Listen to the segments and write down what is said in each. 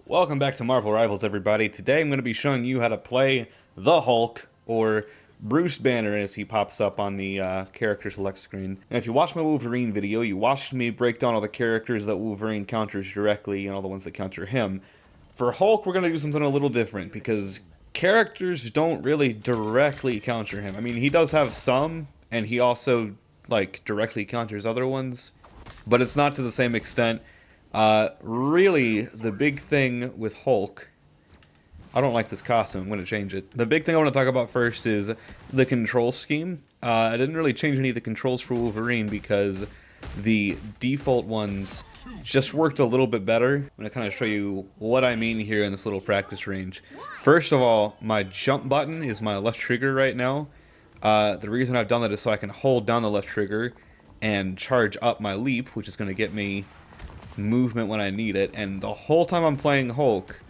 Welcome back to Marvel Rivals, everybody. Today I'm going to be showing you how to play the Hulk, or Bruce Banner as he pops up on the character select screen. And if you watched my Wolverine video, you watched me break down all the characters that Wolverine counters directly and all the ones that counter him. For Hulk, we're going to do something a little different because characters don't really directly counter him. I mean, he does have some, and he also, like, directly counters other ones, but it's not to the same extent. Really, the big thing with Hulk, I don't like this costume, I'm going to change it. The big thing I want to talk about first is the control scheme. I didn't really change any of the controls for Wolverine because the default ones just worked a little bit better. I'm going to kind of show you what I mean here in this little practice range. First of all, my jump button is my left trigger right now. The reason I've done that is so I can hold down the left trigger and charge up my leap, which is going to get me movement when I need it, and the whole time I'm playing Hulk,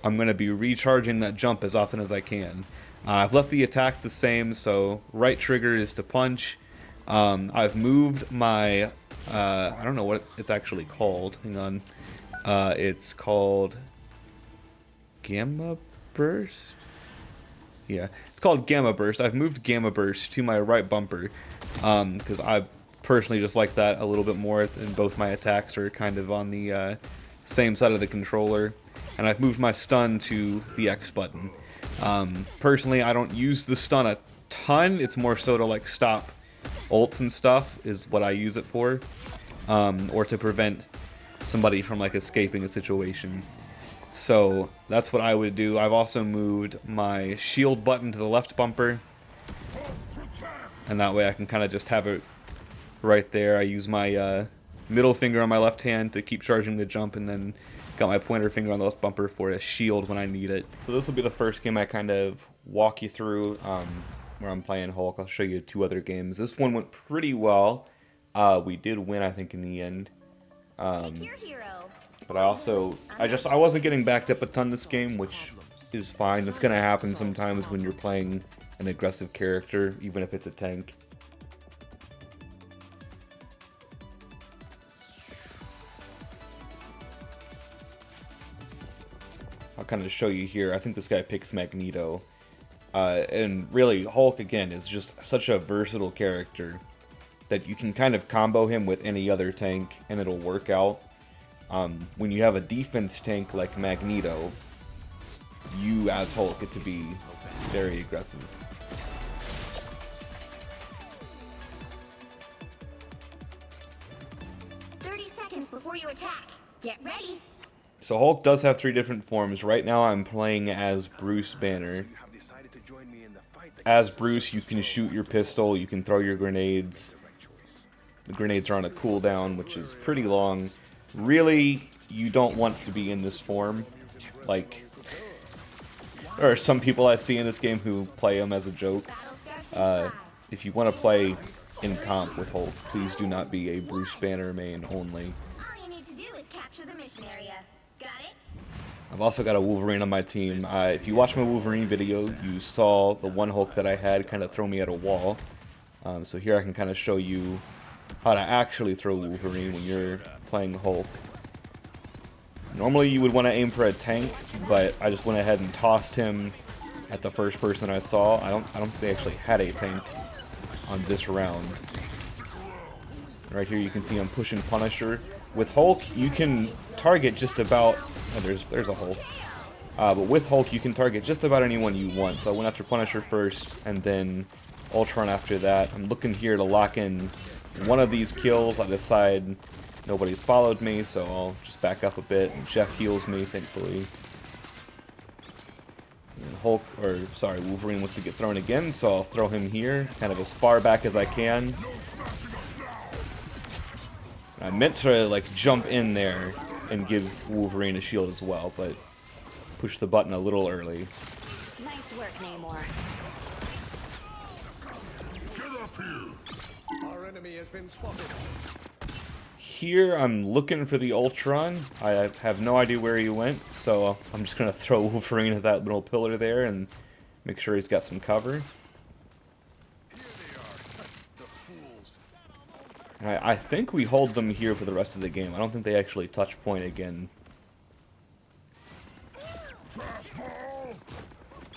I'm going to be recharging that jump as often as I can. I've left the attack the same, so right trigger is to punch. I've moved my, I don't know what it's actually called, hang on, it's called Gamma Burst? Yeah, it's called Gamma Burst. I've moved Gamma Burst to my right bumper, because I personally just like that a little bit more, and both my attacks are kind of on the same side of the controller. And I've moved my stun to the X button. Personally, I don't use the stun a ton. It's more so to like stop ults and stuff is what I use it for, or to prevent somebody from like escaping a situation. So that's what I would do. I've also moved my shield button to the left bumper, and that way I can kind of just have it right there. I use my middle finger on my left hand to keep charging the jump, and then got my pointer finger on the left bumper for a shield when I need it. So this will be the first game I kind of walk you through where I'm playing Hulk. I'll show you two other games. This one went pretty well. We did win, I think, in the end. But I wasn't getting backed up a ton this game, which is fine. It's gonna happen sometimes when you're playing an aggressive character, even if it's a tank. I'll kind of show you here. I think this guy picks Magneto. And really, Hulk, again, is just such a versatile character that you can kind of combo him with any other tank and it'll work out. When you have a defense tank like Magneto, you as Hulk get to be very aggressive. Before you attack, get ready. So Hulk does have three different forms. Right now I'm playing as Bruce Banner. As Bruce, you can shoot your pistol, you can throw your grenades. The grenades are on a cooldown, which is pretty long. Really, you don't want to be in this form. Like, there are some people I see in this game who play him as a joke. If you want to play in comp with Hulk, please do not be a Bruce Banner main only. The mission area. Got it? I've also got a Wolverine on my team. If you watched my Wolverine video, you saw the one Hulk that I had kind of throw me at a wall. So here I can kind of show you how to actually throw Wolverine when you're playing Hulk. Normally you would want to aim for a tank, but I just went ahead and tossed him at the first person I saw. I don't think they actually had a tank on this round. Right here you can see I'm pushing Punisher. With Hulk, you can target just about... Oh, there's a Hulk. But with Hulk, you can target just about anyone you want. So I went after Punisher first, and then Ultron after that. I'm looking here to lock in one of these kills. I decide nobody's followed me, so I'll just back up a bit. And Jeff heals me, thankfully. And Wolverine wants to get thrown again, so I'll throw him here, kind of as far back as I can. I meant to like jump in there and give Wolverine a shield as well, but push the button a little early. Nice work, Namor. Get up here. Our enemy has been spotted. Here I'm looking for the Ultron. I have no idea where he went, so I'm just gonna throw Wolverine at that little pillar there and make sure he's got some cover. I think we hold them here for the rest of the game. I don't think they actually touch point again.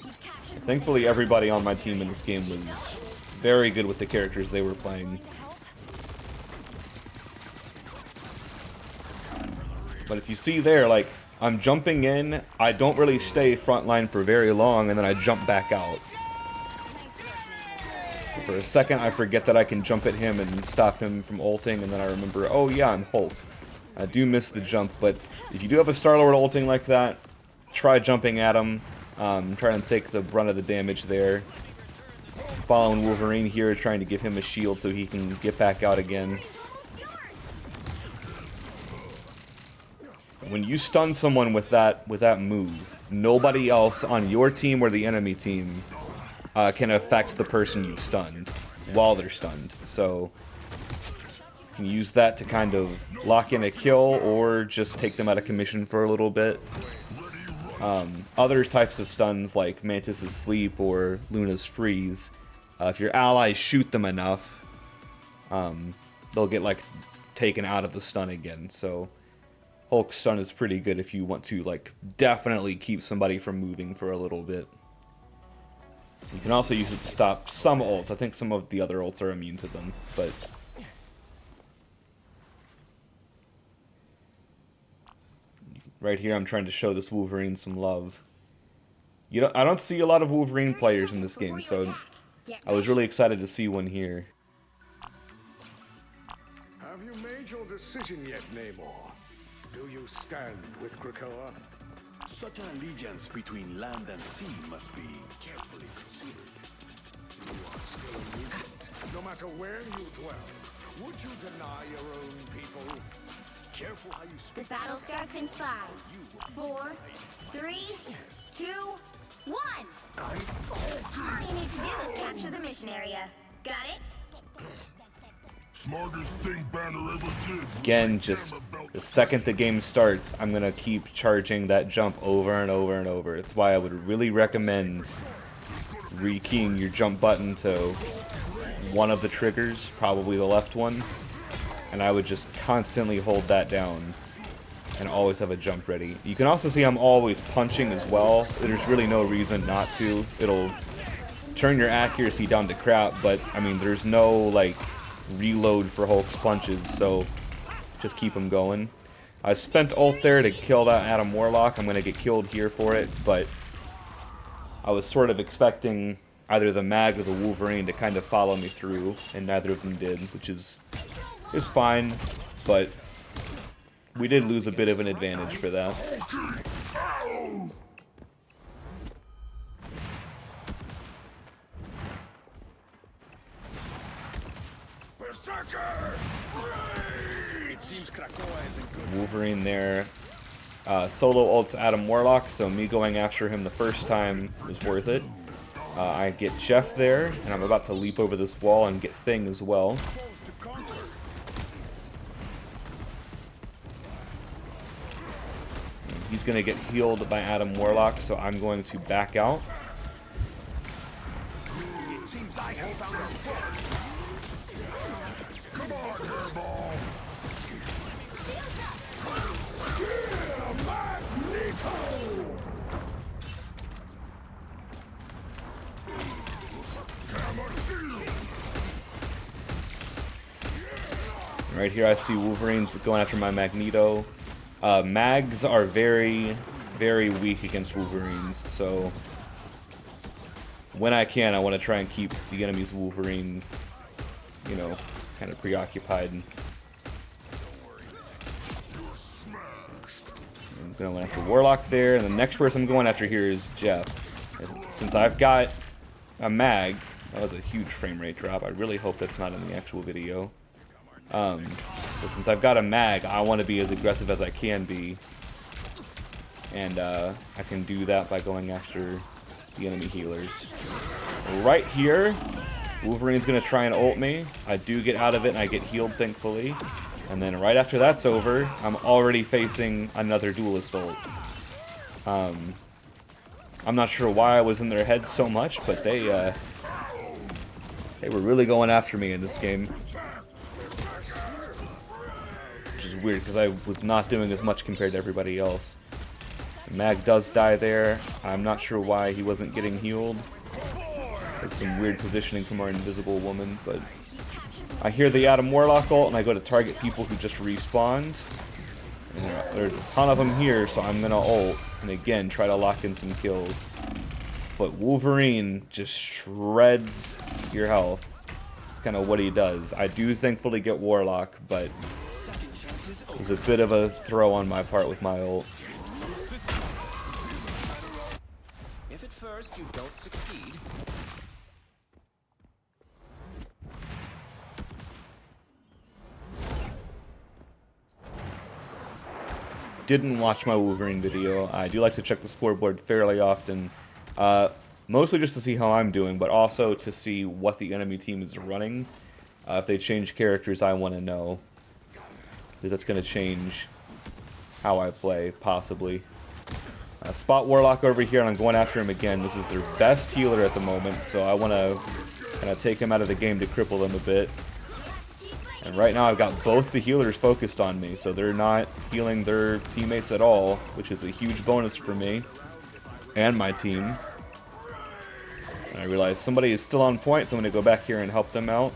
You've captured Thankfully, everybody on my team in this game was very good with the characters they were playing. But if you see there, like, I'm jumping in, I don't really stay frontline for very long, and then I jump back out. For a second, I forget that I can jump at him and stop him from ulting, and then I remember, oh yeah, I'm Hulk. I do miss the jump, but if you do have a Star-Lord ulting like that, try jumping at him. Trying to take the brunt of the damage there. Following Wolverine here, trying to give him a shield so he can get back out again. When you stun someone with that move, nobody else on your team or the enemy team can affect the person you've stunned while they're stunned. So you can use that to kind of lock in a kill or just take them out of commission for a little bit. Other types of stuns like Mantis's Sleep or Luna's Freeze, if your allies shoot them enough, they'll get like taken out of the stun again. So Hulk's stun is pretty good if you want to like definitely keep somebody from moving for a little bit. You can also use it to stop some ults. I think some of the other ults are immune to them, but right here, I'm trying to show this Wolverine some love. I don't see a lot of Wolverine players in this game, so I was really excited to see one here. Have you made your decision yet, Namor? Do you stand with Krakoa? Such an allegiance between land and sea must be carefully considered. You are still a mutant, no matter where you dwell. Would you deny your own people? Careful how you The speak. battle starts in 5, 4, 3, 2, 1. All you need to do is capture the mission area. Got it? Smartest thing Banner ever did. Again, just the second the game starts, I'm gonna keep charging that jump over and over and over. It's why I would really recommend rekeying your jump button to one of the triggers, probably the left one, and I would just constantly hold that down and always have a jump ready. You can also see I'm always punching as well. There's really no reason not to. It'll turn your accuracy down to crap, but I mean, there's no like reload for Hulk's punches, so just keep them going. I spent ult there to kill that Adam Warlock. I'm gonna get killed here for it, but I was sort of expecting either the Mag or the Wolverine to kind of follow me through, and neither of them did, which is fine, but we did lose a bit of an advantage for that. Berserker! It seems Krakoa is in good. Wolverine there. Solo ults Adam Warlock, so me going after him the first time was worth it. I get Jeff there, and I'm about to leap over this wall and get Thing as well. To conquer. He's going to get healed by Adam Warlock, so I'm going to back out. It seems I have found a spot. Come on, hairball. Right here I see Wolverine's going after my Magneto. Mags are very, very weak against Wolverines, so when I can, I want to try and keep the enemy's Wolverine, you know, kind of preoccupied. I'm going after Warlock there, and the next person I'm going after here is Jeff. Since I've got a Mag, that was a huge frame rate drop. I really hope that's not in the actual video. But since I've got a Mag, I want to be as aggressive as I can be. And I can do that by going after the enemy healers. Right here, Wolverine's going to try and ult me. I do get out of it and I get healed, thankfully. And then right after that's over, I'm already facing another duelist ult. I'm not sure why I was in their heads so much, but they were really going after me in this game. Which is weird, because I was not doing as much compared to everybody else. Mag does die there. I'm not sure why he wasn't getting healed. It's some weird positioning from our invisible woman, but I hear the Adam Warlock ult and I go to target people who just respawned. And there's a ton of them here, so I'm gonna ult and again try to lock in some kills. But Wolverine just shreds your health. It's kind of what he does. I do thankfully get Warlock, but it was a bit of a throw on my part with my ult. If at first you don't succeed, Didn't watch my Wolverine video. I do like to check the scoreboard fairly often. Mostly just to see how I'm doing, but also to see what the enemy team is running. If they change characters, I want to know. Because that's going to change how I play, possibly. Spot Warlock over here, and I'm going after him again. This is their best healer at the moment, so I want to kind of take him out of the game to cripple them a bit. And right now I've got both the healers focused on me, so they're not healing their teammates at all, which is a huge bonus for me and my team. And I realize somebody is still on point, so I'm going to go back here and help them out.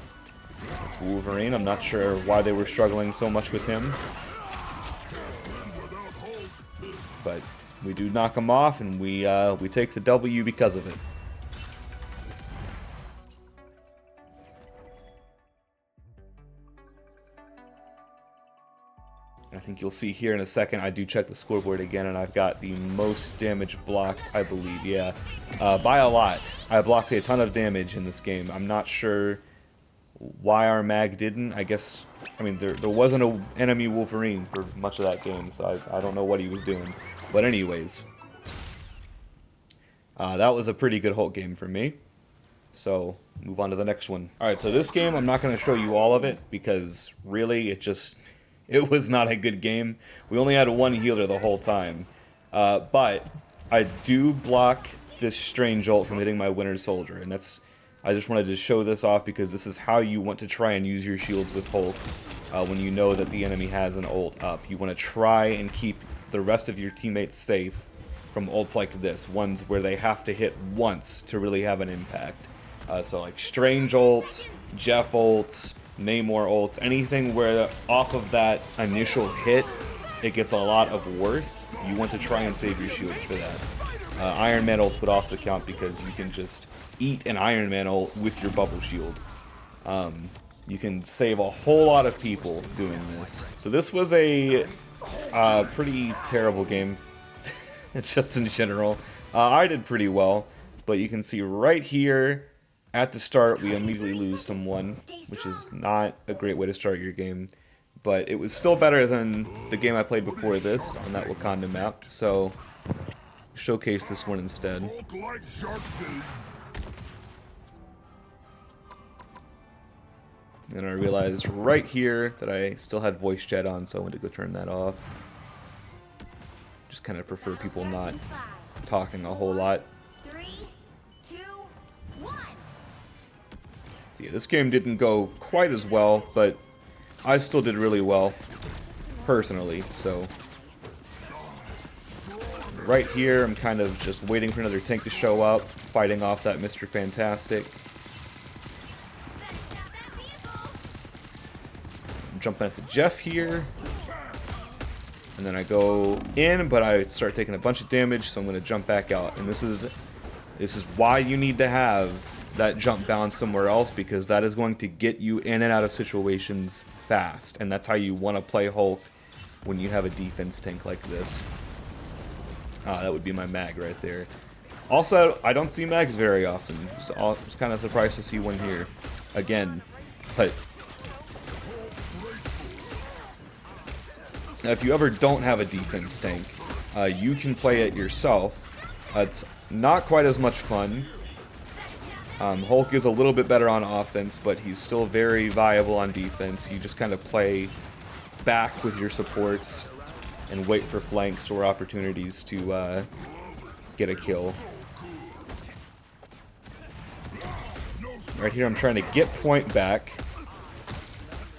It's Wolverine. I'm not sure why they were struggling so much with him. But we do knock him off, and we take the W because of it. I think you'll see here in a second, I do check the scoreboard again, and I've got the most damage blocked, I believe, yeah. By a lot. I blocked a ton of damage in this game. I'm not sure why our mag didn't. I guess, I mean, there wasn't an enemy Wolverine for much of that game, so I don't know what he was doing. But anyways, that was a pretty good Hulk game for me. So, move on to the next one. Alright, so this game, I'm not going to show you all of it, because really, it was not a good game. We only had one healer the whole time. But I do block this strange ult from hitting my Winter Soldier. And I just wanted to show this off because this is how you want to try and use your shields with Hulk. When you know that the enemy has an ult up. You want to try and keep the rest of your teammates safe from ults like this. Ones where they have to hit once to really have an impact. So like Strange ults, Jeff ults, Namor ults, anything where off of that initial hit it gets a lot of worth, you want to try and save your shields for that. Iron Man ults would also count because you can just eat an Iron Man ult with your bubble shield. You can save a whole lot of people doing this. So this was a pretty terrible game. It's just in general. I did pretty well, but you can see right here at the start, we immediately lose someone, which is not a great way to start your game. But it was still better than the game I played before this on that Wakanda map, so showcase this one instead. Hulk like shark food. And I realized right here that I still had voice chat on, so I went to go turn that off. Just kind of prefer people not talking a whole lot. 3, 2, 1. So yeah, this game didn't go quite as well, but I still did really well, personally, so. Right here, I'm kind of just waiting for another tank to show up, fighting off that Mr. Fantastic. I'm jumping at the Jeff here. And then I go in, but I start taking a bunch of damage, so I'm going to jump back out. And this is why you need to have that jump bound somewhere else, because that is going to get you in and out of situations fast. And that's how you want to play Hulk when you have a defense tank like this. That would be my mag right there. Also, I don't see mags very often. I was kind of surprised to see one here again. But now, if you ever don't have a defense tank, you can play it yourself. It's not quite as much fun. Hulk is a little bit better on offense, but he's still very viable on defense. You just kind of play back with your supports and wait for flanks or opportunities to get a kill. Right here I'm trying to get point back.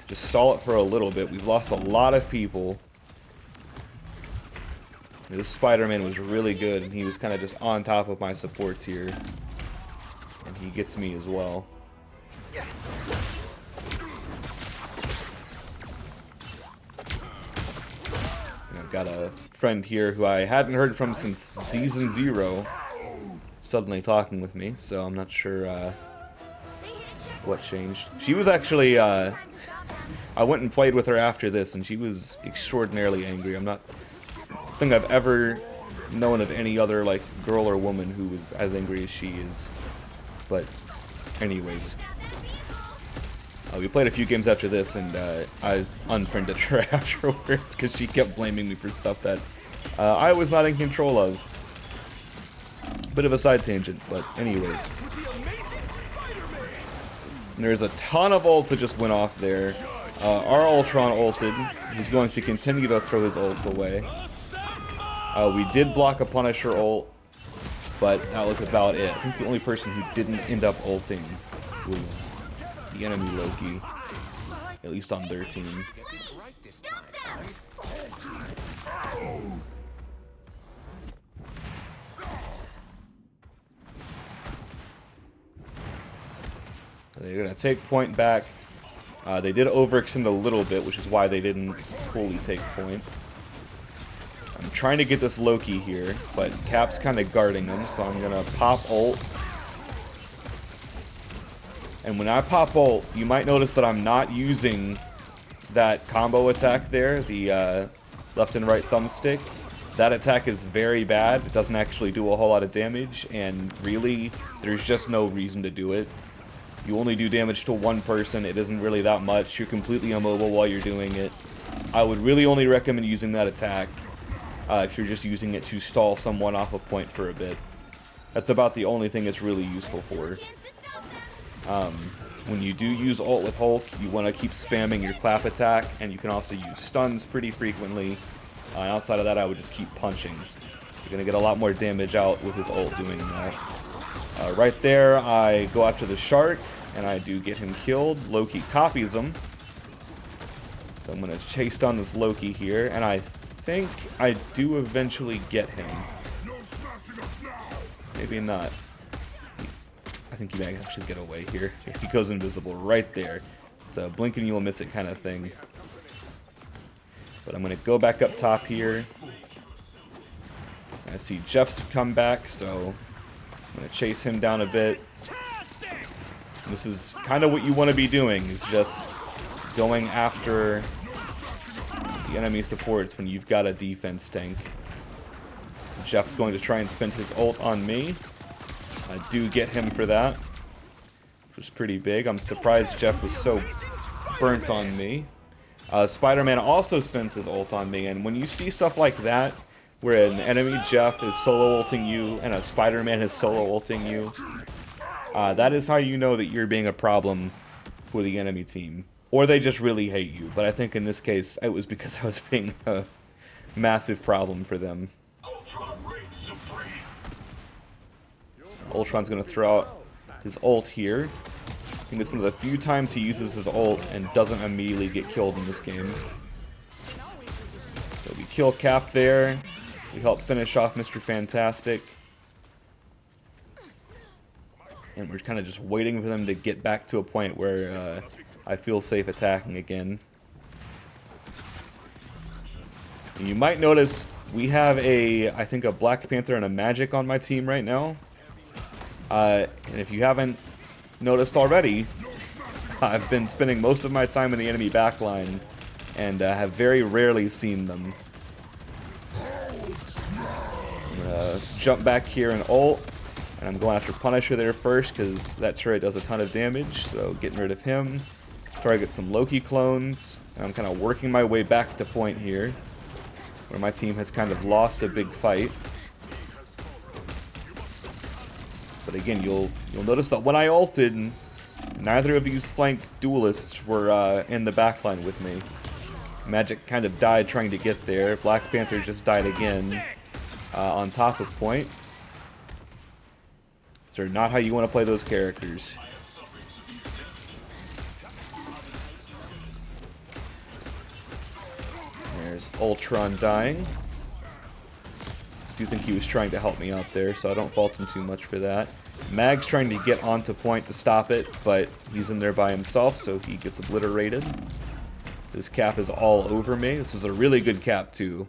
Just stall it for a little bit. We've lost a lot of people. This Spider-Man was really good, and he was kind of just on top of my supports here. And he gets me as well. And I've got a friend here who I hadn't heard from since Season 0 suddenly talking with me, so I'm not sure what changed. She was actually, I went and played with her after this, and she was extraordinarily angry. I think I've ever known of any other, like, girl or woman who was as angry as she is. But, anyways. We played a few games after this, and I unfriended her afterwards because she kept blaming me for stuff that I was not in control of. Bit of a side tangent, but anyways. And there's a ton of ults that just went off there. Our Ultron ulted. He's going to continue to throw his ults away. We did block a Punisher ult, but that was about it. I think the only person who didn't end up ulting was the enemy Loki, at least on their team. Get this right this time. They're going to take point back. They did overextend a little bit, which is why they didn't fully take point. I'm trying to get this Loki here, but Cap's kind of guarding him, so I'm going to pop ult. And when I pop ult, you might notice that I'm not using that combo attack there, the left and right thumbstick. That attack is very bad. It doesn't actually do a whole lot of damage, and really, there's just no reason to do it. You only do damage to one person. It isn't really that much. You're completely immobile while you're doing it. I would really only recommend using that attack if you're just using it to stall someone off a point for a bit. That's about the only thing it's really useful for. When you do use ult with Hulk, you want to keep spamming your clap attack, and you can also use stuns pretty frequently. Outside of that, I would just keep punching. You're going to get a lot more damage out with his ult doing that. Right there, I go after the shark, and I do get him killed. Loki copies him. So I'm going to chase down this Loki here, and I think I do eventually get him. Maybe not. I think he might actually get away here. He goes invisible right there. It's a blink and you'll miss it kind of thing. But I'm going to go back up top here. I see Jeff's come back, so I'm going to chase him down a bit. This is kind of what you want to be doing, is just going after the enemy supports when you've got a defense tank. Jeff's going to try and spend his ult on me. I do get him for that, which was pretty big. I'm surprised Jeff was so burnt on me. Spider-Man also spends his ult on me, and when you see stuff like that, where an enemy Jeff is solo ulting you and a Spider-Man is solo ulting you, that is how you know that you're being a problem for the enemy team. Or they just really hate you, but I think in this case, it was because I was being a massive problem for them. Ultron's going to throw out his ult here. I think it's one of the few times he uses his ult and doesn't immediately get killed in this game. So we kill Cap there. We help finish off Mr. Fantastic. And we're kind of just waiting for them to get back to a point where I feel safe attacking again. And you might notice we have I think a Black Panther and a Magic on my team right now. And if you haven't noticed already, I've been spending most of my time in the enemy backline and have very rarely seen them. I'm gonna jump back here and ult, and I'm going after Punisher there first because that turret does a ton of damage, so getting rid of him. Try to get some Loki clones, and I'm kind of working my way back to point here, where my team has kind of lost a big fight. But again, you'll notice that when I ulted, neither of these flank duelists were in the backline with me. Magic kind of died trying to get there. Black Panther just died again on top of point. So not how you want to play those characters. There's Ultron dying. do think he was trying to help me out there, so I don't fault him too much for that. Mag's trying to get onto point to stop it, but he's in there by himself, so he gets obliterated. This cap is all over me. This was a really good cap, too.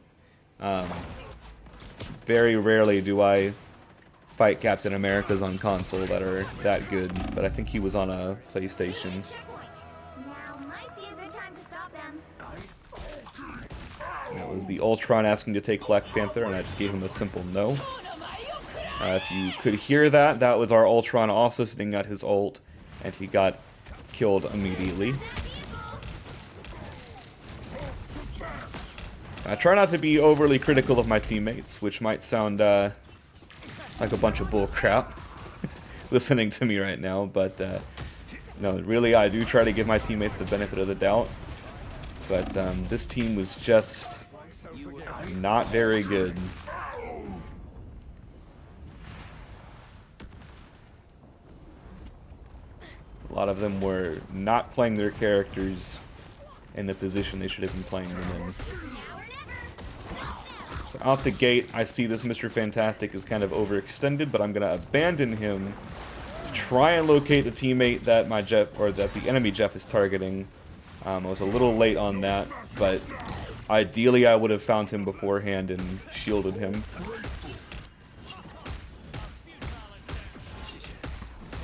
Very rarely do I fight Captain Americas on console that are that good, but I think he was on a PlayStation. Now might be a good time to stop them. That was the Ultron asking to take Black Panther, and I just gave him a simple no. If you could hear that, that was our Ultron also sitting at his ult, and he got killed immediately. I try not to be overly critical of my teammates, which might sound like a bunch of bull crap listening to me right now, but no, really I do try to give my teammates the benefit of the doubt. But this team was just not very good. A lot of them were not playing their characters in the position they should have been playing them in. So out the gate, I see this Mr. Fantastic is kind of overextended, but I'm going to abandon him to try and locate the teammate that my Jeff, or that the enemy Jeff is targeting. I was a little late on that, but ideally I would have found him beforehand and shielded him.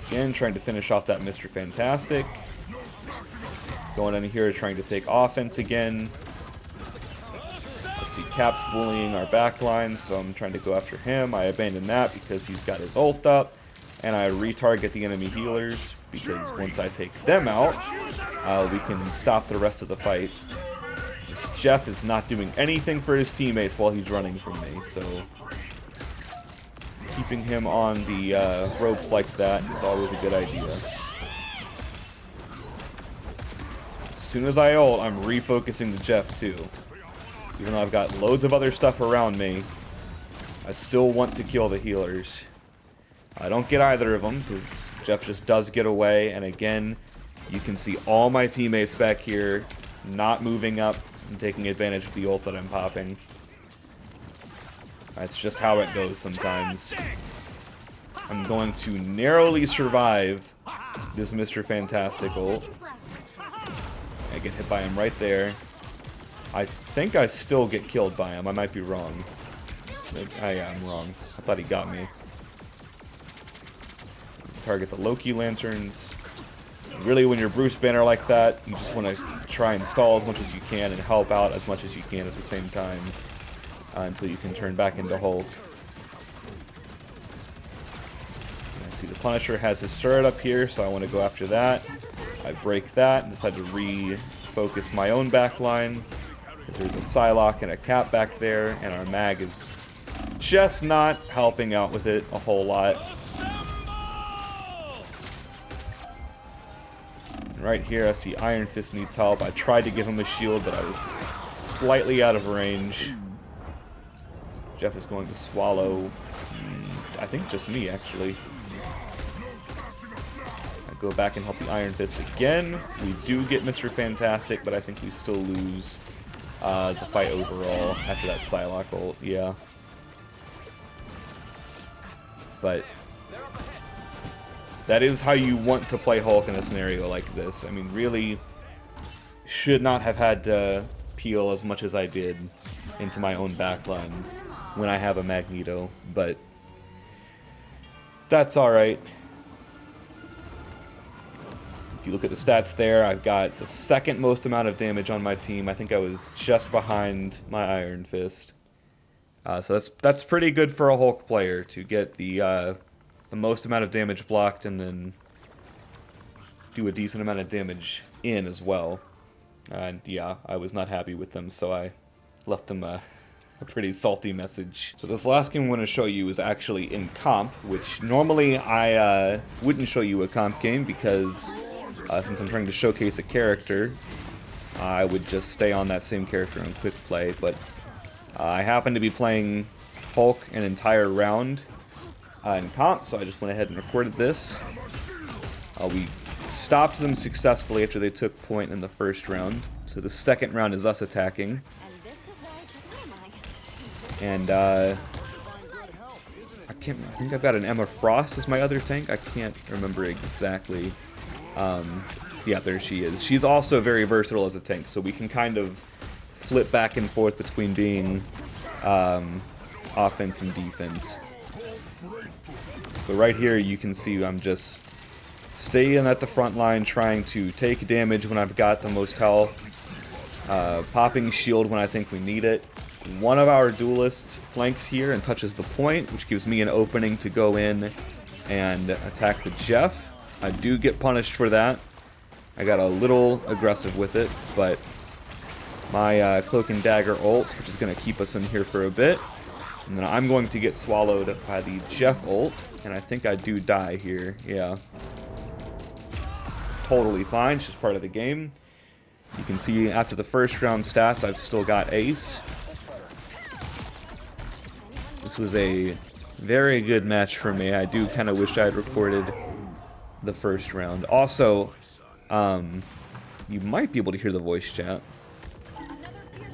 Again, trying to finish off that Mr. Fantastic. Going in here, trying to take offense again. I see Cap's bullying our backline, so I'm trying to go after him. I abandon that because he's got his ult up. And I retarget the enemy healers, because once I take them out, we can stop the rest of the fight. This Jeff is not doing anything for his teammates while he's running from me, so keeping him on the ropes like that is always a good idea. As soon as I ult, I'm refocusing the Jeff too. Even though I've got loads of other stuff around me, I still want to kill the healers. I don't get either of them, because Jeff just does get away, and again, you can see all my teammates back here not moving up and taking advantage of the ult that I'm popping. That's just how it goes sometimes. I'm going to narrowly survive this Mr. Fantastic ult. I get hit by him right there. I think I still get killed by him. I might be wrong. I'm wrong. I thought he got me. Target the Loki lanterns. Really, when you're Bruce Banner like that, you just want to try and stall as much as you can and help out as much as you can at the same time until you can turn back into Hulk. And I see the Punisher has his turret up here, so I want to go after that. I break that and decide to refocus my own backline. There's a Psylocke and a Cap back there, and our Mag is just not helping out with it a whole lot. Right here, I see Iron Fist needs help. I tried to give him a shield, but I was slightly out of range. Jeff is going to swallow, I think just me, actually. I go back and help the Iron Fist again. We do get Mr. Fantastic, but I think we still lose the fight overall after that Psylocke ult, yeah. But that is how you want to play Hulk in a scenario like this. I mean, really should not have had to peel as much as I did into my own backline when I have a Magneto, but that's alright. If you look at the stats there, I've got the second most amount of damage on my team. I think I was just behind my Iron Fist. So that's pretty good for a Hulk player to get the most amount of damage blocked and then do a decent amount of damage in as well. And yeah, I was not happy with them, so I left them a pretty salty message. So this last game I'm going to show you is actually in comp, which normally I wouldn't show you a comp game because since I'm trying to showcase a character, I would just stay on that same character in quick play, but I happen to be playing Hulk an entire round in comp, so I just went ahead and recorded this. We stopped them successfully after they took point in the first round, so the second round is us attacking. And I think I've got an Emma Frost as my other tank. I can't remember exactly. Yeah, there she is. She's also very versatile as a tank, so we can kind of flip back and forth between being offense and defense. So right here you can see I'm just staying at the front line, trying to take damage when I've got the most health, popping shield when I think we need it. One of our duelists flanks here and touches the point, which gives me an opening to go in and attack the Jeff. I do get punished for that. I got a little aggressive with it, but my Cloak and Dagger ults, which is going to keep us in here for a bit. And then I'm going to get swallowed by the Jeff ult, and I think I do die here. Yeah. It's totally fine, it's just part of the game. You can see after the first round stats, I've still got ace. This was a very good match for me. I do kind of wish I had recorded the first round. Also, you might be able to hear the voice chat.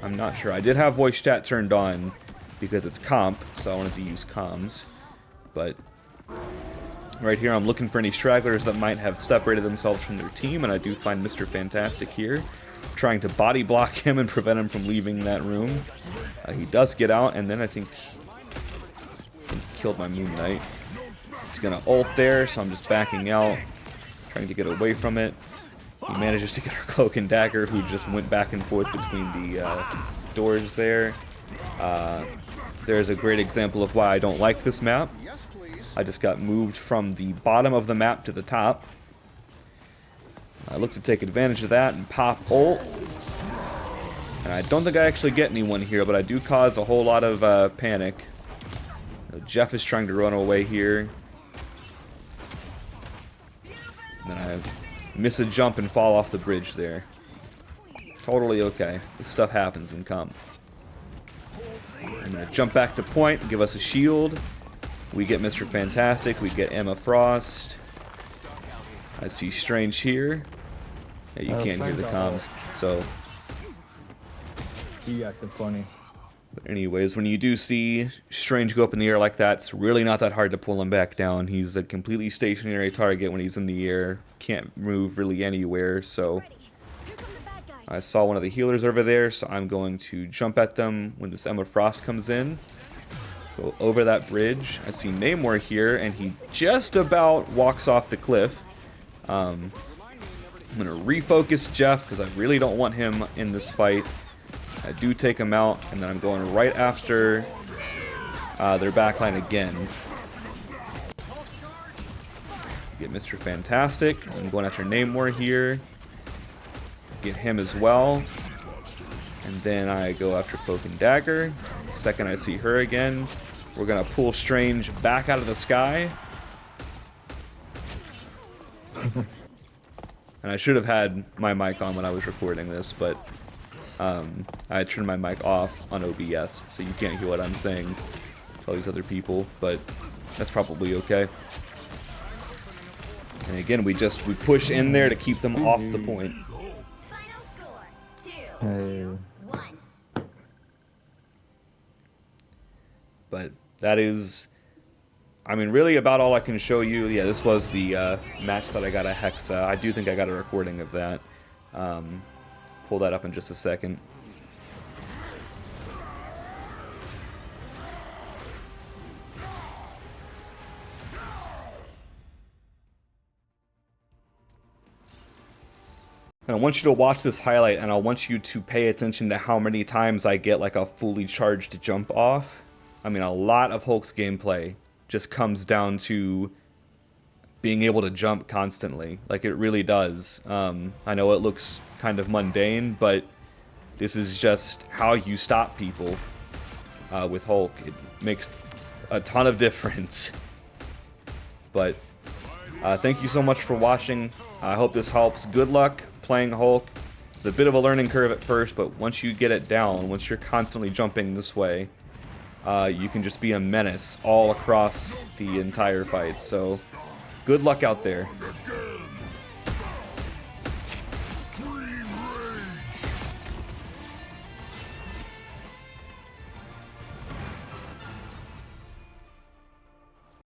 I'm not sure. I did have voice chat turned on because it's comp, so I wanted to use comms. But right here, I'm looking for any stragglers that might have separated themselves from their team, and I do find Mr. Fantastic here, trying to body block him and prevent him from leaving that room. He does get out, and then I think he killed my Moon Knight. He's gonna ult there, so I'm just backing out, trying to get away from it. He manages to get our Cloak and Dagger, who just went back and forth between the doors there. There's a great example of why I don't like this map. I just got moved from the bottom of the map to the top. I look to take advantage of that and pop ult. And I don't think I actually get anyone here, but I do cause a whole lot of panic. Jeff is trying to run away here. And then I miss a jump and fall off the bridge there. Totally okay. This stuff happens in comp. I'm going to jump back to point, give us a shield. We get Mr. Fantastic, we get Emma Frost. I see Strange here. Yeah, you can't hear the comms, so... He acted funny. But anyways, when you do see Strange go up in the air like that, it's really not that hard to pull him back down. He's a completely stationary target when he's in the air. Can't move really anywhere, so... I saw one of the healers over there, so I'm going to jump at them when this Emma Frost comes in. Go over that bridge. I see Namor here, and he just about walks off the cliff. I'm going to refocus Jeff, because I really don't want him in this fight. I do take him out, and then I'm going right after their backline again. Get Mr. Fantastic. I'm going after Namor here. Get him as well. And then I go after Cloak and Dagger. The second I see her again, we're going to pull Strange back out of the sky. And I should have had my mic on when I was recording this, but I turned my mic off on OBS, so you can't hear what I'm saying to all these other people, but that's probably okay. And again, we push in there to keep them off the point. Final score 2-1. But that is, I mean, really about all I can show you. Yeah, this was the match that I got a Hexa. I do think I got a recording of that. Pull that up in just a second. And I want you to watch this highlight, and I want you to pay attention to how many times I get like a fully charged jump off. I mean, a lot of Hulk's gameplay just comes down to being able to jump constantly. Like, it really does. I know it looks kind of mundane, but this is just how you stop people with Hulk. It makes a ton of difference. But thank you so much for watching. I hope this helps. Good luck playing Hulk. It's a bit of a learning curve at first, but once you get it down, once you're constantly jumping this way, you can just be a menace all across the entire fight. So good luck out there.